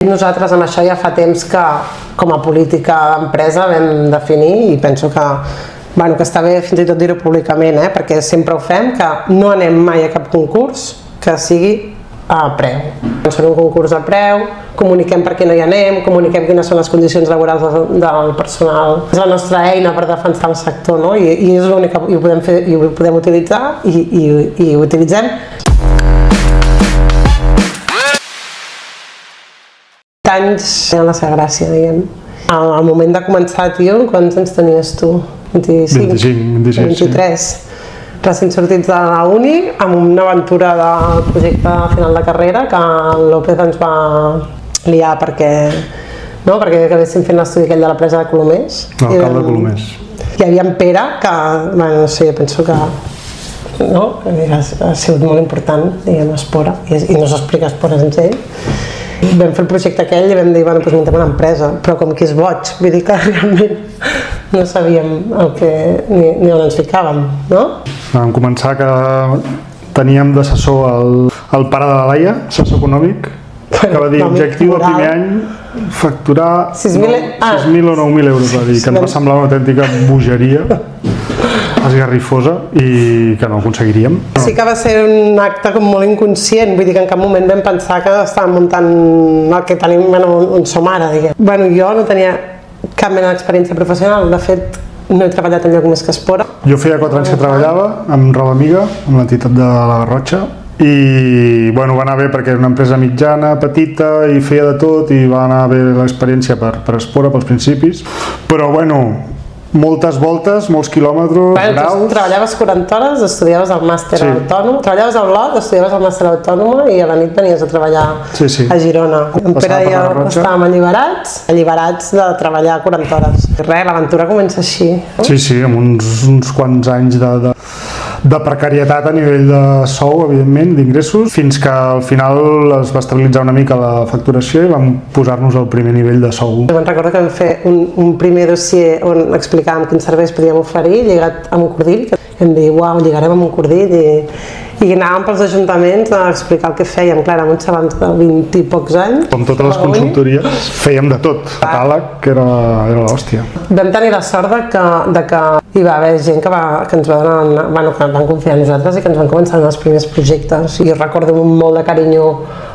Nosaltres amb això ja fa temps que com a política d'empresa vam definir i penso que, bueno, que està bé fins i tot dir-ho públicament, perquè sempre ho fem, que no anem mai a cap concurs que sigui a preu. Quan són un concurs a preu, comuniquem per què no hi anem, comuniquem quines són les condicions laborals del personal. És la nostra eina per defensar el sector, no? I és l'única, i ho podem fer, i ho podem utilitzar i ho utilitzem. Anys a la seva gràcia, diguem. Al moment de començar, tio, quants anys tenies tu? 25? 25, 23. Sí. Recent sortits de la uni, amb una aventura de projecte final de carrera que el López ens va liar perquè acabéssim fent l'estudi aquell de la presa de Colomers. L'alcalde de Colomers. Hi havia en Pere, que, bueno, no sé, jo penso que ha sigut molt important, diguem, Espora, i no s'explica Espora sense ell. Vam fer el projecte aquell i vam dir, bueno, doncs muntem una empresa, però com que és boig, vull dir que realment no sabíem ni on ens ficàvem, no? Vam començar que teníem d'assessor el pare de la Laia, assessor econòmic, que va dir objectiu el primer any facturar 6.000 o 9.000 euros, va dir, que ens va semblar una autèntica bogeria esgarrifosa i que no ho aconseguiríem. Sí que va ser un acte com molt inconscient, vull dir que en cap moment vam pensar que estàvem muntant el que tenim, on som ara, diguem. Bueno, jo no tenia cap mena d'experiència professional, de fet no he treballat enlloc més que Espora. Jo feia 4 anys que treballava amb Roba Amiga, amb l'entitat de la Garrotxa, i bueno, va anar bé perquè era una empresa mitjana, petita, i feia de tot, i va anar bé l'experiència per Espora, pels principis, però bueno, moltes voltes, molts quilòmetres, graus... Treballaves 40 hores, estudiaves el màster autònom, treballaves al LOT, estudiaves el màster autònoma i a la nit venies a treballar a Girona. En Pere i jo estàvem alliberats de treballar 40 hores. Res, l'aventura comença així. Sí, amb uns quants anys de precarietat a nivell de sou, evidentment, d'ingressos, fins que al final es va estabilitzar una mica la facturació i vam posar-nos al primer nivell de sou. Me'n recordo que vam fer un primer dossier on explicàvem quins serveis podíem oferir, lligat amb un cordill, que vam dir, uau, lligarem amb un cordill, i anàvem pels ajuntaments a explicar el que fèiem. Clar, érem uns xavals de 20 i pocs anys. Com totes les consultories, fèiem de tot. Catàleg era l'hòstia. Vam tenir la sort de que hi va haver gent que ens va donar, que van confiar en nosaltres i que ens van començar a donar els primers projectes. I recordo molt de carinyo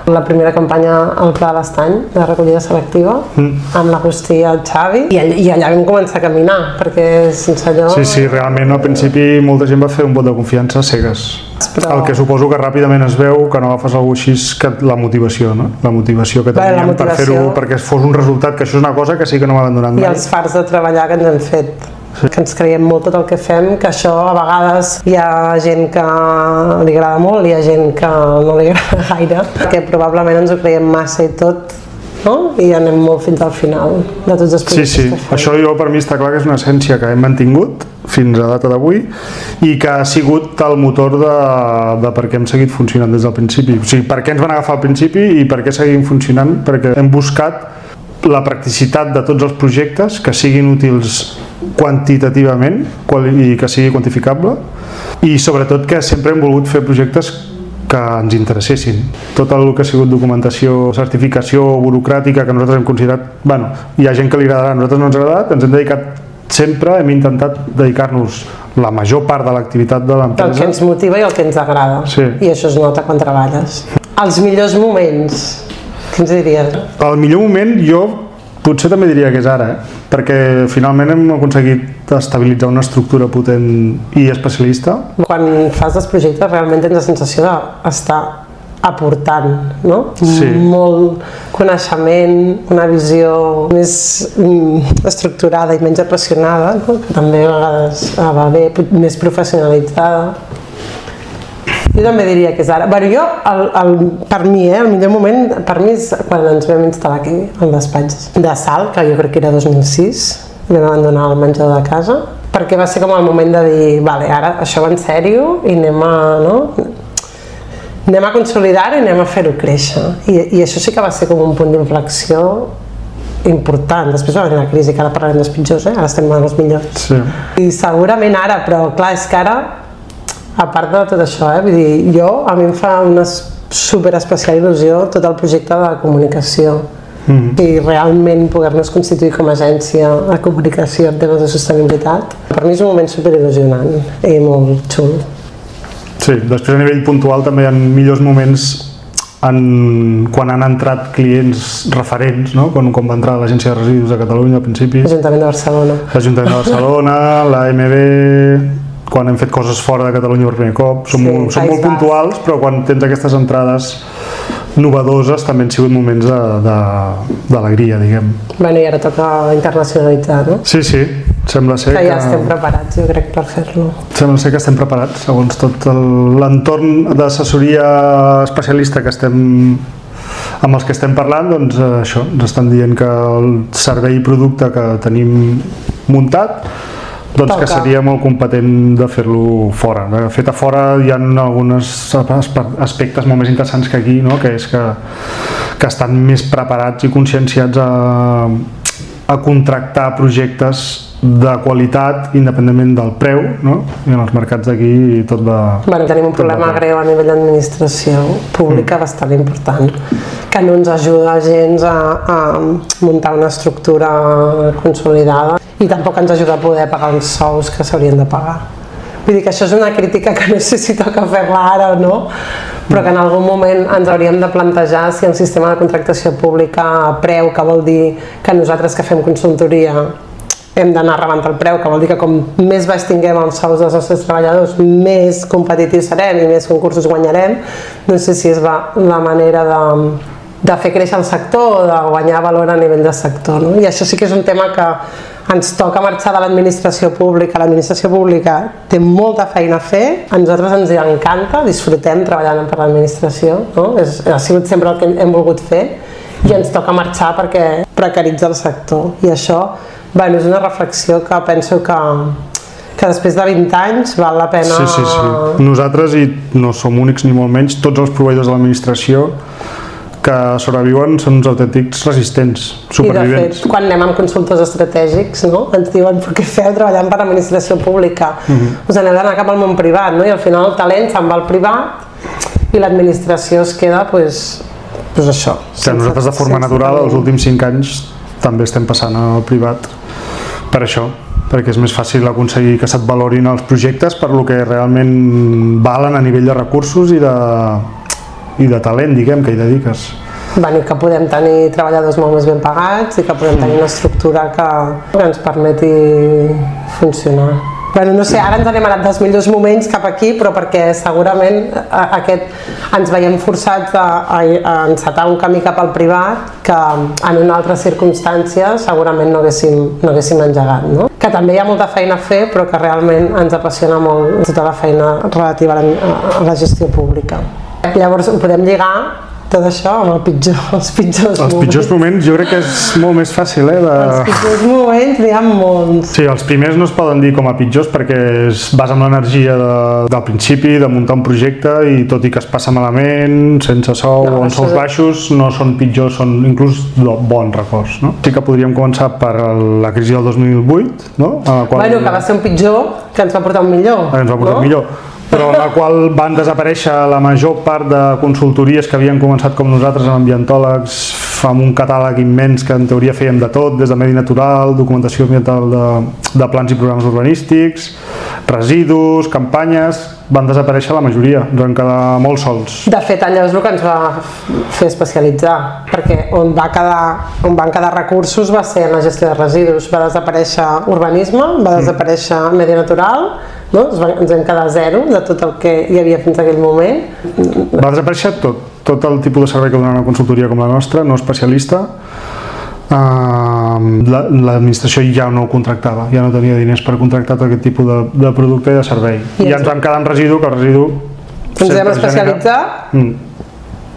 la primera campanya al Pla de l'Estany, de recollida selectiva, amb l'Agustí i el Xavi, i allà vam començar a caminar, perquè sense allò... Sí, realment al principi molta gent va fer un vot de confiança cegues. El que suposo que ràpidament es veu que no agafes alguna cosa així, que la motivació, no? La motivació que teníem per fer-ho, perquè fos un resultat, que això és una cosa que sí que no m'ha abandonat mai. I els fars de treballar que ens hem fet. Que ens creiem molt tot el que fem, que això a vegades hi ha gent que li agrada molt, hi ha gent que no li agrada gaire, que probablement ens ho creiem massa i tot, no? I anem molt fins al final de tots els projectes que fem. Això jo per mi està clar que és una essència que hem mantingut fins a data d'avui i que ha sigut el motor de per què hem seguit funcionant des del principi. O sigui, per què ens van agafar al principi i per què seguim funcionant, perquè hem buscat la practicitat de tots els projectes, que siguin útils quantitativament i que sigui quantificable, i sobretot que sempre hem volgut fer projectes que ens interessessin. Tot el que ha sigut documentació, certificació burocràtica que nosaltres hem considerat, bueno, hi ha gent que li agradarà, a nosaltres no ens ha agradat, ens hem dedicat sempre, hem intentat dedicar-nos la major part de l'activitat de l'empresa. El que ens motiva i el que ens agrada, i això es nota quan treballes. Els millors moments, què ens diries? El millor moment jo potser també diria que és ara, perquè finalment hem aconseguit estabilitzar una estructura potent i especialista. Quan fas els projectes realment tens la sensació d'estar aportant, no? Sí. Molt coneixement, una visió més estructurada i menys apassionada, no? Que també a vegades va bé, més professionalitzada. Jo també diria que és ara. Bueno, jo, per mi, el millor moment per mi és quan ens vam instal·lar aquí, al despatx de Sal, que jo crec que era 2006, vam abandonar el menjador de casa, perquè va ser com el moment de dir, vale, ara això va en sèrio i anem a consolidar-ho i anem a fer-ho créixer. I això sí que va ser com un punt d'inflexió important. Després va venir la crisi, que ara parlarem dels pitjors, ara estem en els millors. Sí. I segurament ara, però clar, és que ara, a part de tot això, vull dir, a mi em fa una super especial il·lusió tot el projecte de comunicació. i realment poder-nos constituir com a agència de comunicació en temes de sostenibilitat. Per mi és un moment superil·lusionant i molt xulo. Sí, després a nivell puntual també hi ha millors moments quan han entrat clients referents, no? Quan va entrar l'Agència de Residus de Catalunya al principi, L'Ajuntament de Barcelona, l'AMB, quan hem fet coses fora de Catalunya per primer cop, són molt puntuals, però quan tens aquestes entrades novedoses també han sigut moments d'alegria, diguem. Bueno, i ara toca internacionalitzar, no? Sí, sembla ser que ja estem preparats, jo crec, per fer-lo. Sembla ser que estem preparats, segons tot l'entorn d'assessoria especialista amb els que estem parlant, doncs això, ens estan dient que el servei i producte que tenim muntat, doncs que seria molt competent de fer-lo fora. De fet, a fora hi ha alguns aspectes molt més interessants que aquí, no? Que és que estan més preparats i conscienciats a contractar projectes de qualitat independentment del preu, no? I en els mercats d'aquí tot va... Bueno, tenim un problema greu a nivell d'administració pública bastant important, que no ens ajuda gens a muntar una estructura consolidada i tampoc ens ajuda a poder pagar els sous que s'haurien de pagar. Vull dir que això és una crítica que no sé si toca fer-la ara o no, però que en algun moment ens hauríem de plantejar si el sistema de contractació pública a preu, que vol dir que nosaltres que fem consultoria hem d'anar rebent el preu, que vol dir que com més baix tinguem els sous dels nostres treballadors, més competitius serem i més concursos guanyarem. No sé si és la manera de fer créixer el sector o de guanyar valor a nivell de sector, no? I això sí que és un tema que ens toca marxar de l'administració pública. L'administració pública té molta feina a fer, a nosaltres ens encanta, disfrutem treballant per l'administració, no? Ha sigut sempre el que hem volgut fer i ens toca marxar perquè precaritza el sector. I això, bueno, és una reflexió que penso que després de 20 anys val la pena... Sí. Nosaltres, i no som únics ni molt menys, tots els proveïdors de l'administració que sobreviuen són uns autèntics resistents, supervivents. I de fet, quan anem amb consultors estratègics, no? Ens diuen què feu treballant per l'administració pública? Us n'heu d'anar cap al món privat, no? I al final el talent se'n va al privat i l'administració es queda, doncs això. Nosaltres de forma natural, els últims 5 anys també estem passant al privat per això, perquè és més fàcil aconseguir que se't valorin els projectes per lo que realment valen a nivell de recursos i de talent, diguem, que hi dediques. Bueno, que podem tenir treballadors molt més ben pagats i que podem tenir una estructura que ens permeti funcionar. Bueno, no sé, ara ens n'hem anat dels millors moments cap aquí, però perquè segurament ens veiem forçats a encetar un camí cap al privat que en una altra circumstància segurament no haguéssim engegat, no? Que també hi ha molta feina a fer, però que realment ens apassiona molt tota la feina relativa a la gestió pública. Llavors ho podem lligar tot això amb els pitjors moments. Els pitjors moments jo crec que és molt més fàcil, Els pitjors moments n'hi ha molts. Sí, els primers no es poden dir com a pitjors perquè es basa en l'energia del principi, de muntar un projecte, i tot i que es passa malament, sense sou o en sous baixos, no són pitjors, són inclús bons records, no? Sí que podríem començar per la crisi del 2008, no? Bueno, que va ser un pitjor que ens va portar un millor. Ens va portar un millor. Però en la qual van desaparèixer la major part de consultories que havien començat com nosaltres, amb ambientòlegs, amb un catàleg immens que en teoria fèiem de tot, des de medi natural, documentació ambiental de plans i programes urbanístics, residus, campanyes, van desaparèixer la majoria, ens van quedar molt sols. De fet, allò és el que ens va fer especialitzar, perquè on van quedar recursos va ser en la gestió de residus, va desaparèixer urbanisme, va desaparèixer medi natural, no? Ens vam quedar zero de tot el que hi havia fins a aquell moment. Va desaparèixer tot el tipus de servei que dona una consultoria com la nostra, no especialista. L'administració ja no ho contractava, ja no tenia diners per contractar tot aquest tipus de producte i de servei. I ens vam quedar amb residu, que el residu ens vam especialitzar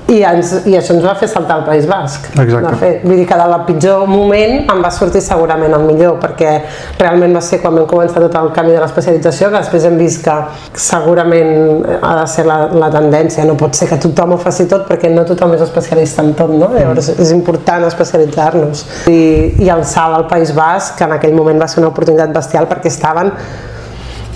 i això ens va fer saltar el País Basc. Exacte. Vull dir que del pitjor moment em va sortir segurament el millor, perquè realment va ser quan vam començar tot el camí de l'especialització, que després hem vist que segurament ha de ser la tendència. No pot ser que tothom ho faci tot, perquè no tothom és especialista en tot, no? Llavors és important especialitzar-nos. I el salt al País Basc, que en aquell moment va ser una oportunitat bestial, perquè estaven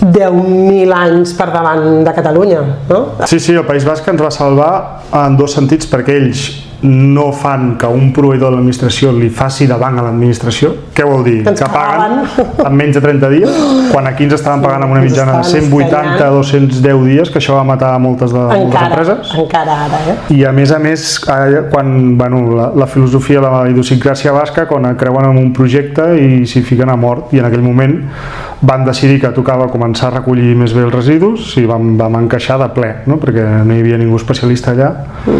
10.000 anys per davant de Catalunya, no? Sí, el País Basc ens va salvar en dos sentits, perquè ells no fan que un proveïdor de l'administració li faci de banc a l'administració. Què vol dir? Ens Que paguen pagaven. en menys de 30 dies, quan aquí ens estaven pagant amb una mitjana de 180 a 210 dies, que això va matar moltes empreses. Encara ara, I a més, quan la filosofia, la idiosincràsia basca, quan creuen en un projecte i s'hi fiquen a mort, i en aquell moment van decidir que tocava començar a recollir més bé els residus i vam encaixar de ple, no? Perquè no hi havia ningú especialista allà.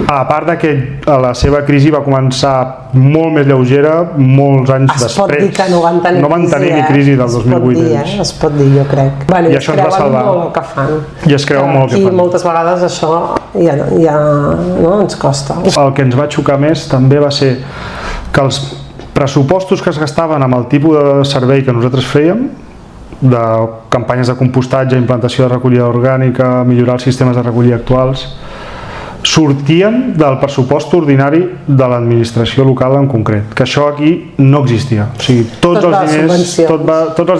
A part de que la seva crisi va començar molt més lleugera molts anys després. Es pot dir que no van tenir ni crisi del 2008. Es pot dir, jo crec. I això ens va salvar. Molt el que fan. I es creuen molt el que fan. I moltes vegades això ja no, ens costa. El que ens va xocar més també va ser que els pressupostos que es gastaven amb el tipus de servei que nosaltres fèiem, de campanyes de compostatge, implantació de recollida orgànica, millorar els sistemes de recollida actuals, sortien del pressupost ordinari de l'administració local en concret, que això aquí no existia. O sigui, tots els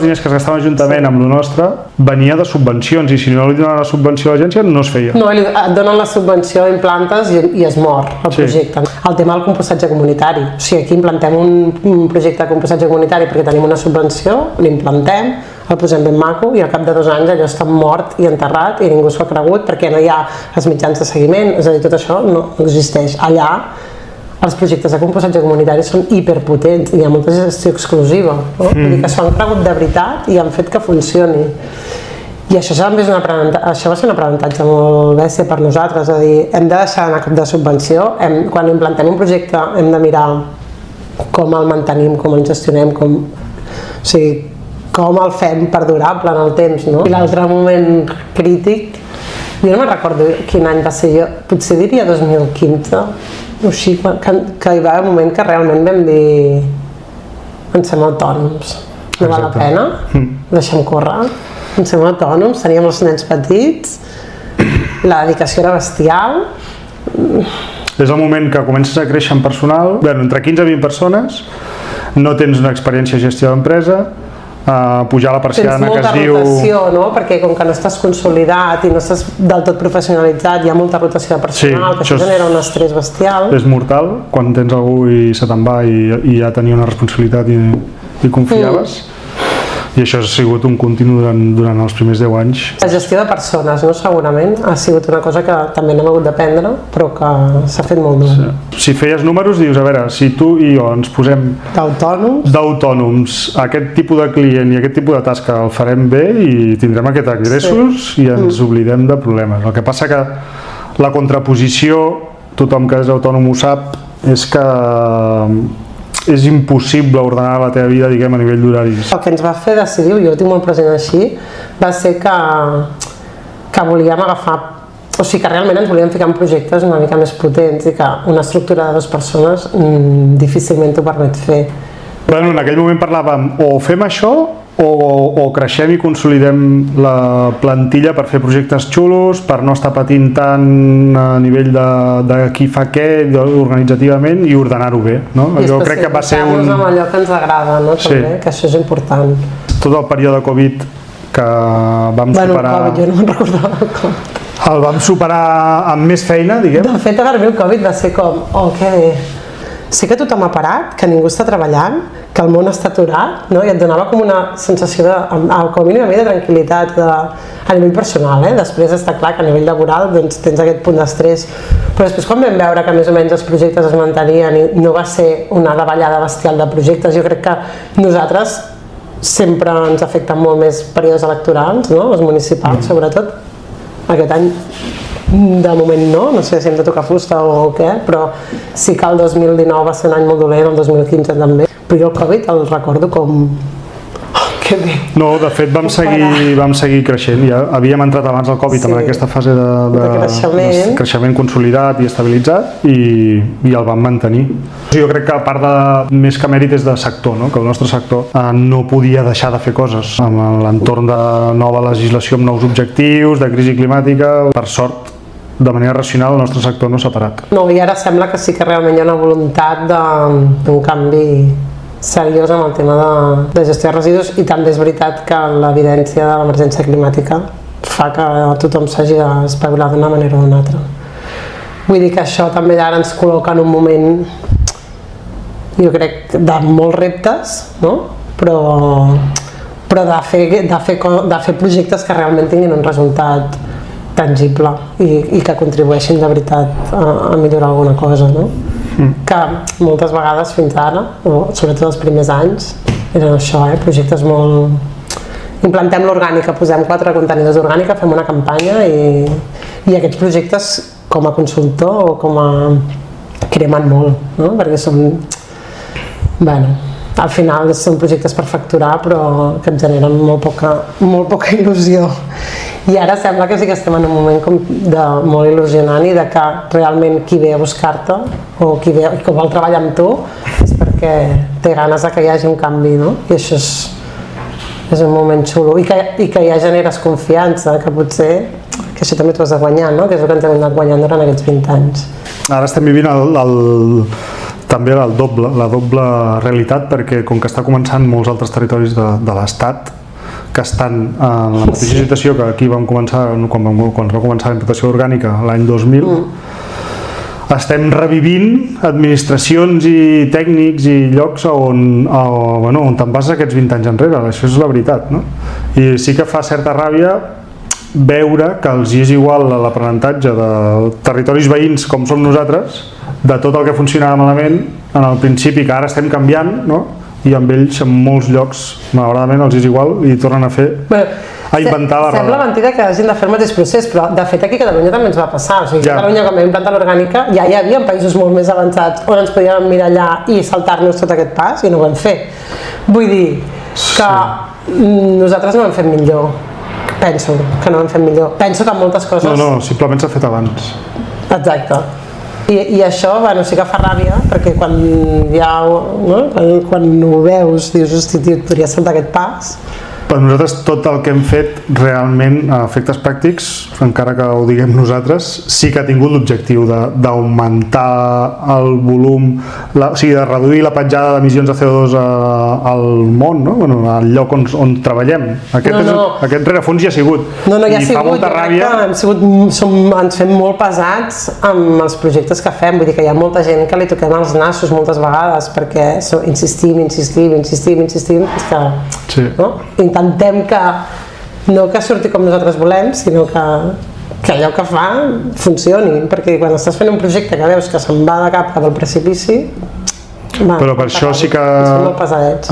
diners que es gastaven a l'Ajuntament amb el nostre venia de subvencions, i si no li donaven la subvenció a l'agència no es feia. No, et donen la subvenció, implantes i es mor el projecte. El tema del compostatge comunitari. O sigui, aquí implantem un projecte de compostatge comunitari perquè tenim una subvenció, l'impantem, el posem ben maco i al cap de 2 anys allò està mort i enterrat i ningú s'ho ha cregut perquè no hi ha els mitjans de seguiment, és a dir, tot això no existeix. Allà els projectes de compostatge comunitari són hiperpotents i hi ha molta gestió exclusiva, no? Vull dir que s'ho han cregut de veritat i han fet que funcioni. I això va ser un aprenentatge molt bèstia per nosaltres, és a dir, hem de deixar anar cap de subvenció, quan implantem un projecte hem de mirar com el mantenim, com el gestionem, com el fem perdurable en el temps, no? I l'altre moment crític, jo no me'n recordo quin any va ser, jo potser diria 2015, així, que hi va haver un moment que realment vam dir ens fem autònoms, no val la pena, deixem córrer, ens fem autònoms, teníem els nens petits, la dedicació era bestial. És el moment que comences a créixer en personal, entre 15 i 20 persones, no tens una experiència de gestió d'empresa, pujar la persiana que es diu... Tens molta rotació, no? Perquè com que no estàs consolidat i no estàs del tot professionalitzat, hi ha molta rotació de personal, que això genera un estrès bestial. És mortal quan tens algú i se te'n va i ja tenia una responsabilitat i confiaves. I això ha sigut un continu durant els primers 10 anys. La gestió de persones, no? Segurament ha sigut una cosa que també n'hem hagut d'aprendre, però que s'ha fet molt dur. Si feies números, dius, a veure, si tu i jo ens posem d'autònoms, aquest tipus de client i aquest tipus de tasca el farem bé i tindrem aquests ingressos i ens oblidem de problemes. El que passa que la contraposició, tothom que és autònom ho sap, és que és impossible ordenar la teva vida, diguem, a nivell d'horaris. El que ens va fer decidir, jo ho tinc molt present així, va ser que volíem agafar, o sigui que realment ens volíem ficar en projectes una mica més potents i que una estructura de 2 persones difícilment ho permet fer. En aquell moment parlàvem o fem això o creixem i consolidem la plantilla per fer projectes xulos, per no estar patint tant a nivell de qui fa què organitzativament i ordenar-ho bé, no? Jo crec que va ser un... amb allò que ens agrada, no? També, que això és important. Tot el període Covid que vam superar... Covid, jo no me'n recordava del Covid. El vam superar amb més feina, diguem. De fet, per mi el Covid va ser com, que bé. Sí que tothom ha parat, que ningú està treballant, que el món està aturat, no? I et donava com una sensació com a mínim a mi de tranquil·litat a nivell personal, Després està clar que a nivell laboral doncs, tens aquest punt d'estrès, però després quan vam veure que més o menys els projectes es mantenien i no va ser una davallada bestial de projectes, jo crec que nosaltres sempre ens afecten molt més períodes electorals, no? Els municipals sobretot, aquest any de moment no sé si hem de tocar fusta o què, però sí que el 2019 va ser un any molt dolent, el 2015 també, però jo el Covid el recordo com... que bé! No, de fet vam seguir creixent, ja havíem entrat abans del Covid en aquesta fase de creixement consolidat i estabilitzat i el vam mantenir. Jo crec que a part de més que mèrit és de sector, no? Que el nostre sector no podia deixar de fer coses amb l'entorn de nova legislació amb nous objectius, de crisi climàtica, per sort de manera racional el nostre sector no s'ha parat. No, i ara sembla que sí que realment hi ha una voluntat d'un canvi seriós amb el tema de gestió de residus, i també és veritat que l'evidència de l'emergència climàtica fa que tothom s'hagi d'espavilar d'una manera o d'una altra. Vull dir que això també ara ens col·loca en un moment, jo crec, de molts reptes, no? Però de fer projectes que realment tinguin un resultat tangible i que contribueixin de veritat a millorar alguna cosa, no? Que moltes vegades fins ara, o sobretot els primers anys, eren això, projectes molt... Implantem l'orgànica, posem 4 contenidors d'orgànica, fem una campanya i aquests projectes com a consultor o com a... cremen molt, no? Perquè són... Bueno, al final són projectes per facturar però que et generen molt poca il·lusió. I ara sembla que sí que estem en un moment molt il·lusionant i de que realment qui ve a buscar-te o qui vol treballar amb tu és perquè té ganes de que hi hagi un canvi, no? I això és un moment xulo i que ja generes confiança, que potser que això també t'ho has de guanyar, no? Que és el que ens hem anat guanyant durant aquests 20 anys. Ara estem vivint també la doble realitat, perquè com que està començant molts altres territoris de l'Estat que estan en la mateixa situació que aquí vam començar quan va començar la importació orgànica l'any 2000, estem revivint administracions i tècnics i llocs on te'n vas aquests 20 anys enrere, això és la veritat, no? I sí que fa certa ràbia veure que els és igual l'aprenentatge de territoris veïns com som nosaltres, de tot el que funcionava malament en el principi, que ara estem canviant, no? I amb ells en molts llocs malauradament els és igual i tornen a fer a inventar la roda. Sembla mentida que hagin de fer el mateix procés, però de fet aquí a Catalunya també ens va passar. O sigui, a Catalunya quan vam implantar l'orgànica ja hi havia països molt més avançats on ens podíem mirallar i saltar-nos tot aquest pas i no ho vam fer. Vull dir que nosaltres no ho hem fet millor. Penso que no ho hem fet millor. Penso que moltes coses... No, simplement s'ha fet abans. Exacte. I això, bueno, sí que fa ràbia, perquè quan ho veus dius, hosti, tio, et podries saltar aquest pas. Per nosaltres tot el que hem fet realment a efectes pràctics, encara que ho diguem nosaltres, sí que ha tingut l'objectiu d'augmentar el volum, o sigui, de reduir la petjada d'emissions de CO2 al món, no? Bueno, al lloc on treballem. Aquest rerefons hi ha sigut. No, hi ha sigut. Fa molta ràbia. Ens fem molt pesats amb els projectes que fem, vull dir que hi ha molta gent que li toquem els nassos moltes vegades perquè insistim, és que... Sí. No? Intentem que surti com nosaltres volem, sinó que allò que fa funcioni, perquè quan estàs fent un projecte que veus que se'n va de cap al precipici, però per això sí que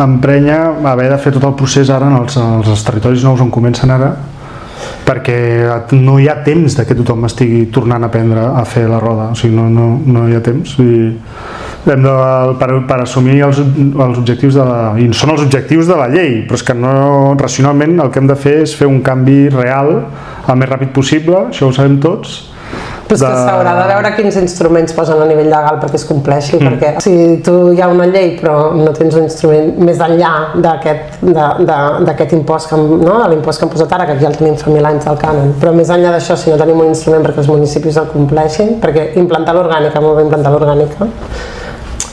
emprenya haver de fer tot el procés ara en els territoris nous on comencen ara, perquè no hi ha temps que tothom estigui tornant a aprendre a fer la roda, o sigui, no hi ha temps hem de, per assumir els objectius i són els objectius de la llei, però és que racionalment el que hem de fer és fer un canvi real el més ràpid possible, això ho sabem tots. Però és que s'haurà de veure quins instruments posen a nivell legal perquè es compleixi, perquè si tu hi ha una llei però no tens un instrument més enllà d'aquest impost, de l'impost que han posat ara, que ja el tenim fa 1000 anys del cànon, però més enllà d'això, si no tenim un instrument perquè els municipis el compleixin, perquè implantar l'orgànica, molt bé implantar l'orgànica,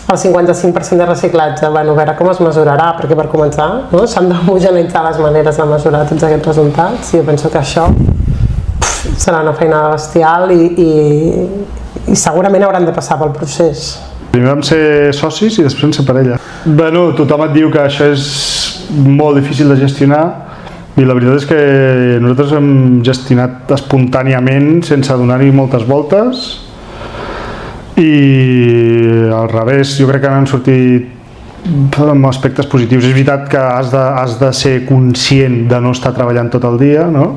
el 55% de reciclatge, a veure com es mesurarà, perquè per començar s'han d'homogeneïtzar les maneres de mesurar tots aquests resultats i jo penso que això serà una feinada bestial i segurament hauran de passar pel procés. Primer vam ser socis i després vam ser parella. Bueno, tothom et diu que això és molt difícil de gestionar i la veritat és que nosaltres hem gestionat espontàniament sense donar-hi moltes voltes i al revés, jo crec que han sortit amb aspectes positius. És veritat que has de ser conscient de no estar treballant tot el dia, no?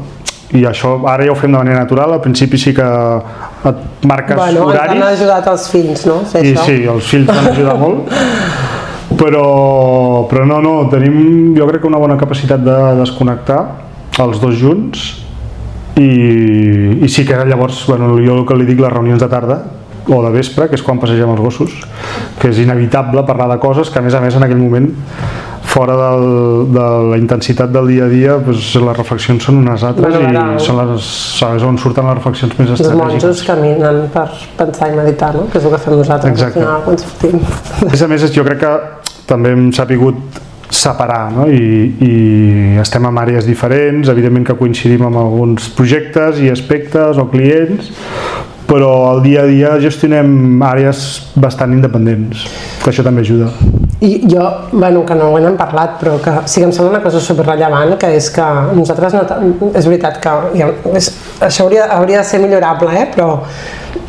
I això ara ja ho fem de manera natural, al principi sí que et marques horaris. Ens han ajudat els fills, no? Sí, els fills han ajudat molt, però no, tenim jo crec que una bona capacitat de desconnectar els dos junts i sí que llavors, jo el que li dic les reunions de tarda o de vespre, que és quan passegem els gossos, que és inevitable parlar de coses que a més en aquell moment fora de la intensitat del dia a dia, les reflexions són unes altres i són on surten les reflexions més estratègiques. Els monjos caminen per pensar i meditar, no? Que és el que fem nosaltres al final quan sortim. A més, jo crec que també hem sapigut separar, no? I estem en àrees diferents, evidentment que coincidim amb alguns projectes i aspectes o clients, però al dia a dia gestionem àrees bastant independents, que això també ajuda. I jo, bueno, que no ho hem parlat, però que sí que em sembla una cosa superrellevant, que és que nosaltres, és veritat que això hauria de ser millorable, però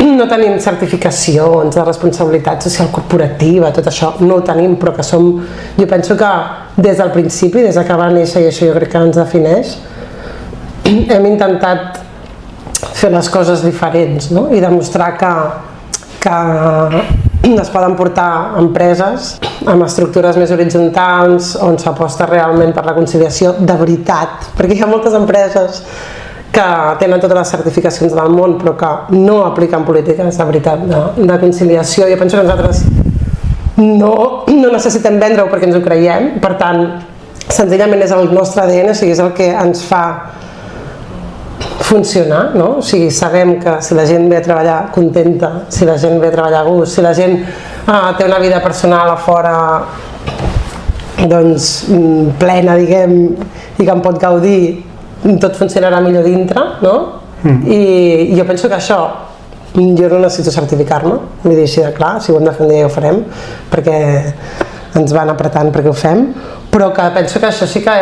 no tenim certificacions de responsabilitat social corporativa, tot això no ho tenim, però que jo penso que des del principi, des que va néixer, i això jo crec que ens defineix, hem intentat fer les coses diferents, no? I demostrar que es poden portar empreses amb estructures més horitzontals, on s'aposta realment per la conciliació de veritat, perquè hi ha moltes empreses que tenen totes les certificacions del món però que no apliquen polítiques de veritat de conciliació. Jo penso que nosaltres no necessitem vendre-ho perquè ens ho creiem, per tant, senzillament és el nostre ADN, o sigui, és el que ens fa funcionar, no? O sigui, sabem que si la gent ve a treballar contenta, si la gent ve a treballar a gust, si la gent té una vida personal a fora doncs plena, diguem, i que en pot gaudir, tot funcionarà millor dintre, no? I jo penso que això, jo no necessito certificar-me, vull dir així de clar, si ho hem de fer un dia ja ho farem, perquè ens van apretant perquè ho fem, però que penso que això sí que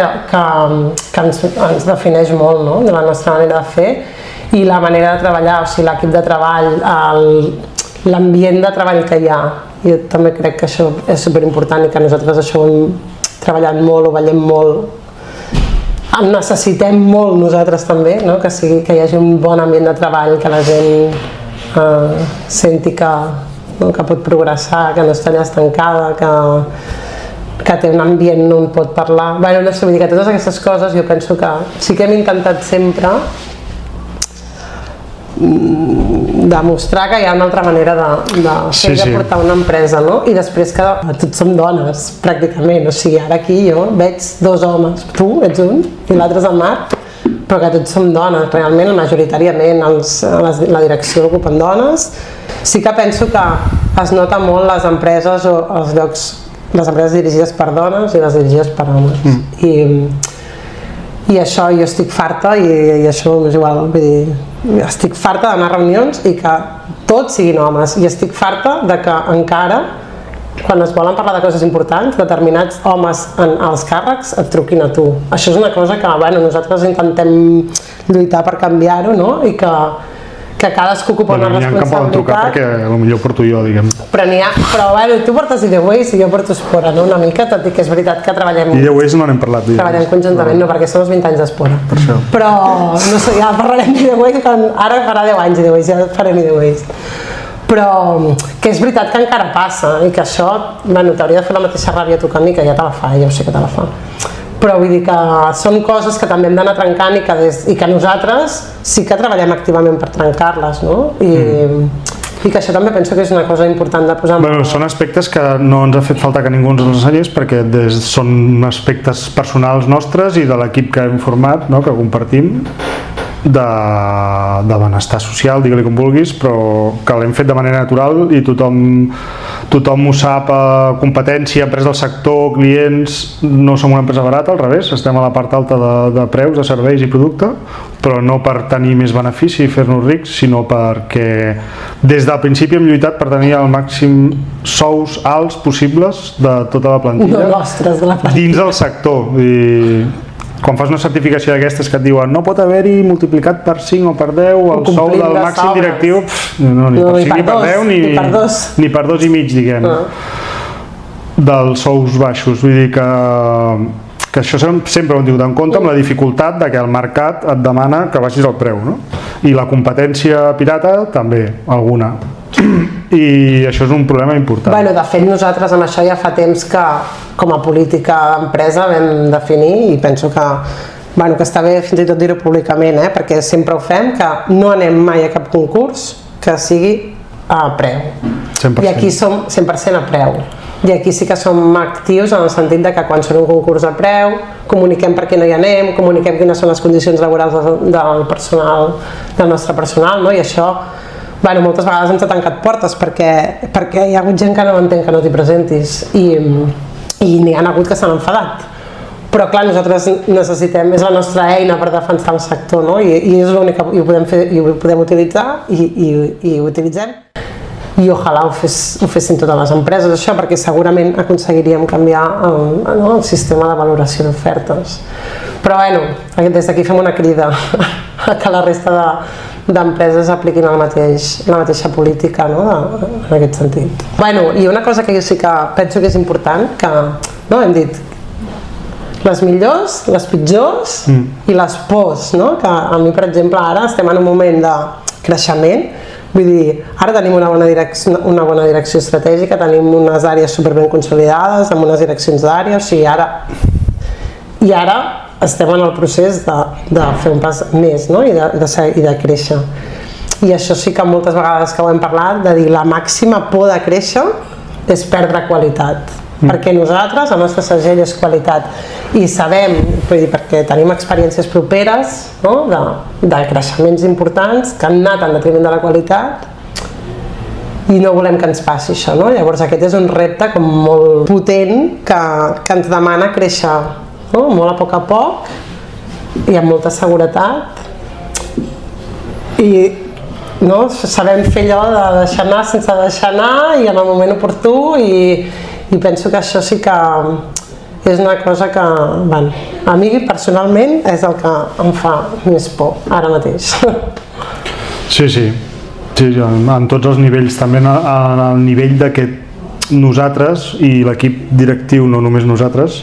ens defineix molt, no? De la nostra manera de fer i la manera de treballar, o sigui, l'equip de treball, l'ambient de treball que hi ha. Jo també crec que això és superimportant i que nosaltres això ho hem treballat molt, ho vetllem molt. En necessitem molt nosaltres també, no? Que hi hagi un bon ambient de treball, que la gent senti que pot progressar, que no està allà estancada, que té un ambient on pot parlar. Bueno, no sé, vull dir que totes aquestes coses jo penso que sí que hem intentat sempre demostrar que hi ha una altra manera de fer, de portar una empresa, no? I després que tots som dones, pràcticament, o sigui, ara aquí jo veig 2 homes, tu ets un i l'altre és el Marc, però que tots som dones, realment, majoritàriament la direcció l'ocupen dones. Sí que penso que es nota molt les empreses o els llocs, les empreses dirigides per dones i les dirigides per homes. I això jo estic farta i això és igual, vull dir, estic farta d'anar a reunions i que tots siguin homes, i estic farta de que encara quan es volen parlar de coses importants, determinats homes als càrrecs et truquin a tu. Això és una cosa que nosaltres intentem lluitar per canviar-ho, no? I que cadascú ocupa una responsabilitat. N'hi ha que poden trucar perquè potser porto jo, diguem. Però tu portes Ideaways i jo porto Espora, no? Una mica, tot i que és veritat que treballem... Ideaways no n'hem parlat. Treballem conjuntament, no, perquè som els 20 anys d'Espora. Per això. Però, no sé, ja parlarem d'Ideaways, ara farà 10 anys Ideaways, ja farem Ideaways. Però que és veritat que encara passa i que això, t'hauria de fer la mateixa ràbia a tu que a mi, que ja te la fa, ja ho sé que te la fa. Però vull dir que són coses que també hem d'anar trencant i que nosaltres sí que treballem activament per trencar-les, no? I que això també penso que és una cosa important de posar en valor. Són aspectes que no ens ha fet falta que ningú ens ensenyés perquè són aspectes personals nostres i de l'equip que hem format, no? Que compartim, de benestar social, digue-li com vulguis, però que l'hem fet de manera natural i tothom ho sap, competència, empresa del sector, clients. No som una empresa barata, al revés, estem a la part alta de preus, de serveis i producte, però no per tenir més benefici i fer-nos rics, sinó perquè des del principi hem lluitat per tenir el màxim sous alts possibles de tota la plantilla, nostres, de la plantilla, dins del sector. I quan fas una certificació d'aquestes que et diuen no pot haver-hi multiplicat per 5 o per 10 el sou del màxim directiu, ni per 5 ni per 10 ni per 2 i mig, diguem, dels sous baixos. Vull dir que això sempre ho hem tingut en compte, amb la dificultat de que el mercat et demana que baixis el preu, no? I la competència pirata també, alguna. I això és un problema important. De fet, nosaltres amb això ja fa temps que com a política d'empresa vam definir, i penso que està bé fins i tot dir-ho públicament, perquè sempre ho fem, que no anem mai a cap concurs que sigui a preu. 100%. I aquí som 100% a preu. I aquí sí que som actius en el sentit de que quan són un concurs a preu, comuniquem per què no hi anem, comuniquem quines són les condicions laborals del nostre personal, no? I això moltes vegades ens ha tancat portes perquè hi ha hagut gent que no entén que no t'hi presentis, i i n'hi ha hagut que s'han enfadat. Però clar, nosaltres necessitem, és la nostra eina per defensar el sector, no? I és l'única, i ho podem fer, i ho podem utilitzar, i ho utilitzem. I ojalà ho fessin totes les empreses, això, perquè segurament aconseguiríem canviar el sistema de valoració d'ofertes. Però bueno, des d'aquí fem una crida a que la resta d'empreses apliquin la mateixa política, no? En aquest sentit. Bueno, i una cosa que jo sí que penso que és important, que no, hem dit les millors, les pitjors i les pors, no? Que a mi, per exemple, ara estem en un moment de creixement. Vull dir, ara tenim una bona direcció estratègica, tenim unes àrees superben consolidades, amb unes direccions d'àrea, o sigui, i ara estem en el procés de fer un pas més, no? I de créixer. I això sí que moltes vegades que ho hem parlat, de dir la màxima por de créixer és perdre qualitat. Perquè nosaltres, el nostre segell és qualitat i sabem, vull dir, perquè tenim experiències properes, no? de creixements importants que han anat en detriment de la qualitat i no volem que ens passi això, no? Llavors aquest és un repte com molt potent que ens demana créixer, no? Molt a poc i amb molta seguretat i no? Sabem fer allò de deixar anar sense deixar anar i en el moment oportú i penso que això sí que és una cosa que, bueno, a mi personalment és el que em fa més por ara mateix. Sí, en tots els nivells, també en el nivell de que nosaltres i l'equip directiu, no només nosaltres,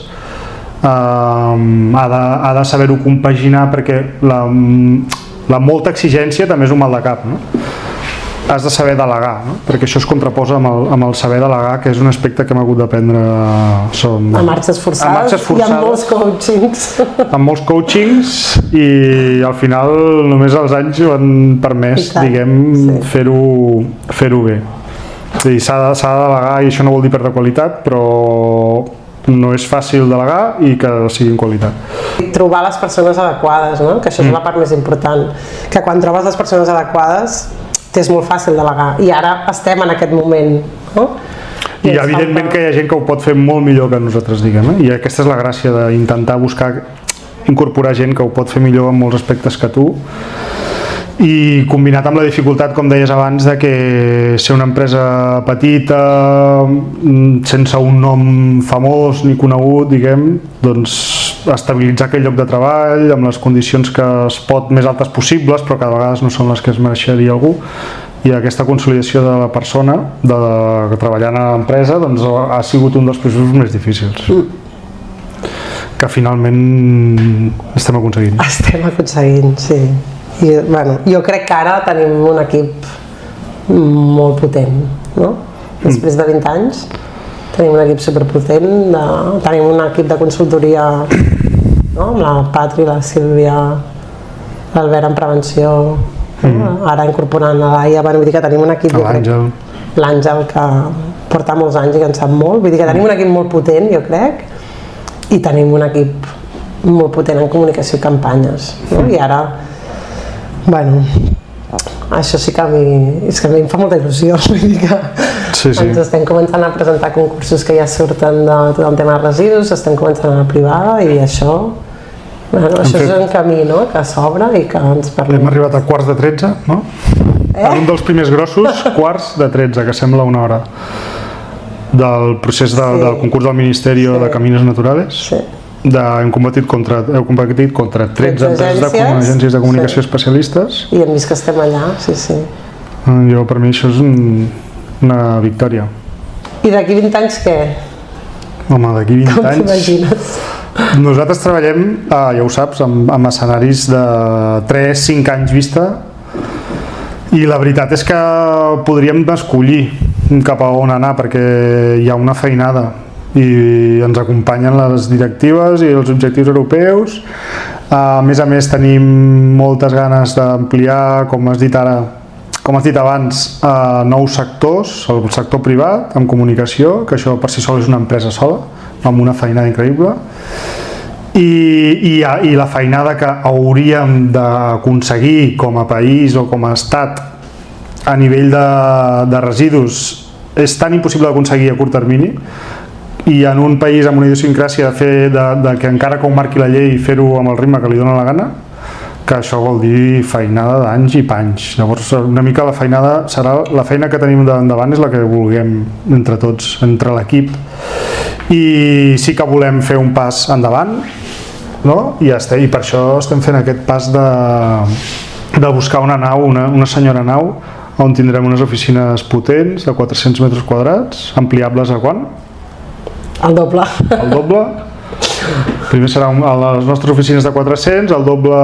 ha de saber-ho compaginar, perquè la molta exigència també és un mal de cap, no? Has de saber delegar, no? Perquè això es contraposa amb el saber delegar, que és un aspecte que hem hagut d'aprendre a marxes forçades i amb molts coachings. Amb molts coachings i al final només els anys ho han permès, diguem, fer-ho bé. I s'ha de delegar, i això no vol dir perdre qualitat, però no és fàcil delegar i que sigui en qualitat. Trobar les persones adequades, no? Que això és la part més important, que quan trobes les persones adequades és molt fàcil delegar i ara estem en aquest moment, no? I evidentment que hi ha gent que ho pot fer molt millor que nosaltres, diguem, i aquesta és la gràcia d'intentar buscar incorporar gent que ho pot fer millor en molts aspectes que tu, i combinat amb la dificultat, com deies abans, de que ser una empresa petita, sense un nom famós ni conegut, diguem, doncs estabilitzar aquell lloc de treball amb les condicions que es pot més altes possibles, però que de vegades no són les que es mereixeria algú, i aquesta consolidació de la persona treballant a l'empresa doncs ha sigut un dels processos més difícils, que finalment estem aconseguint. Estem aconseguint, sí. I, bueno, jo crec que ara tenim un equip molt potent, no? Després de 20 anys tenim un equip superpotent, tenim un equip de consultoria, no? Amb la Patri, la Sílvia, l'Albert en prevenció, ara incorporant la Laia, bueno, vull dir que tenim un equip, l'Àngel, que porta molts anys i que en sap molt, vull dir que tenim un equip molt potent, jo crec, i tenim un equip molt potent en comunicació i campanyes, no? I ara, bueno, això sí que a mi em fa molta il·lusió, vull dir que ens estem començant a presentar concursos que ja surten de tot el tema de residus, estem començant a la privada i això, bueno, això és un camí, no?, que s'obre i que ens permet. Hem arribat a quarts de 13, no? Un dels primers grossos, quarts de 13, que sembla una hora, del procés del concurs del Ministeri de Caminos Naturales. Heu competit contra 13 agències de comunicació especialistes. I hem vist que estem allà, sí. Per mi això és una victòria. I d'aquí 20 anys què? Home, d'aquí 20 anys... Com t'imagines? Nosaltres treballem, ja ho saps, amb escenaris de 3-5 anys vista, i la veritat és que podríem escollir cap a on anar, perquè hi ha una feinada i ens acompanyen les directives i els objectius europeus. A més tenim moltes ganes d'ampliar, com has dit abans, nous sectors, el sector privat, amb comunicació, que això per si sol és una empresa sola, amb una feinada increïble, i la feinada que hauríem d'aconseguir com a país o com a estat a nivell de residus és tan impossible d'aconseguir a curt termini, i en un país amb una idiosincràsia de que encara que ho marqui la llei fer-ho amb el ritme que li dóna la gana, que això vol dir feinada d'anys i panys. Llavors una mica la feinada serà la feina que tenim endavant, és la que vulguem entre tots, entre l'equip, i sí que volem fer un pas endavant, no? I per això estem fent aquest pas de buscar una nau, una senyora nau, on tindrem unes oficines potents de 400 metres quadrats, ampliables a quant? El doble. El doble. Primer serà a les nostres oficines de 400, el doble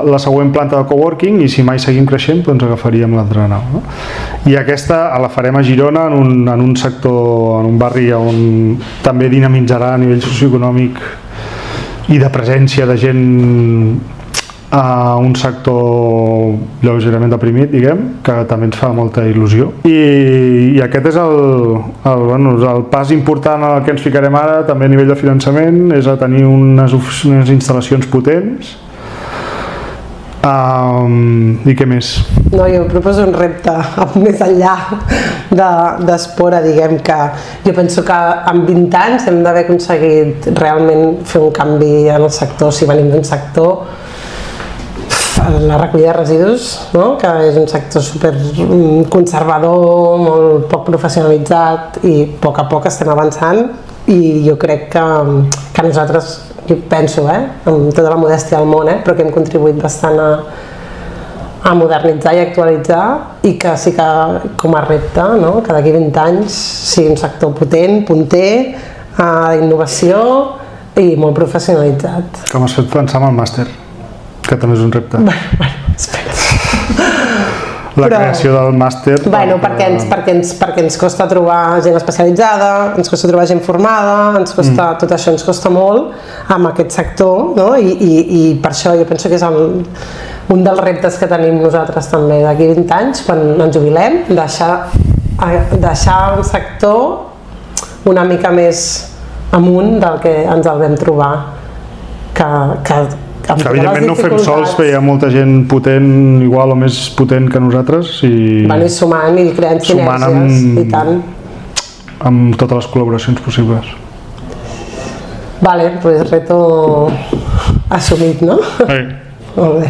la següent planta de coworking, i si mai seguim creixent doncs agafaríem l'altra nau, no? I aquesta la farem a Girona, en un sector, en un barri on també dinamitzarà a nivell socioeconòmic i de presència de gent a un sector lleugerament deprimit, diguem, que també ens fa molta il·lusió. I aquest és el pas important al que ens ficarem ara, també a nivell de finançament, és a tenir unes instal·lacions potents. I què més? No, jo proposo un repte més enllà d'Espora, diguem, que jo penso que en 20 anys hem d'haver aconseguit realment fer un canvi en el sector. Si venim d'un sector, la recollida de residus, no? Que és un sector super conservador, molt poc professionalitzat, i a poc estem avançant, i jo crec que nosaltres, jo penso, amb tota la modèstia del món, però que hem contribuït bastant a modernitzar i actualitzar, i que sí que com a repte, no? Que d'aquí 20 anys sigui un sector potent, punter, d'innovació i molt professionalitzat. Que m'has fet pensar en el màster, que també és un repte. Bueno, espera. Creació del màster. Bueno, perquè ens costa trobar gent especialitzada, ens costa trobar gent formada, tot això ens costa molt amb aquest sector, no? I per això jo penso que és un dels reptes que tenim nosaltres també d'aquí 20 anys, quan ens jubilem, deixar un sector una mica més amunt del que ens el vam trobar, que evidentment no ho fem sols, hi ha molta gent potent, igual o més potent que nosaltres, i van sumant i creant sinergies, i tant. Amb totes les col·laboracions possibles. Vale, pues reto assumit, no? Sí. Molt bé.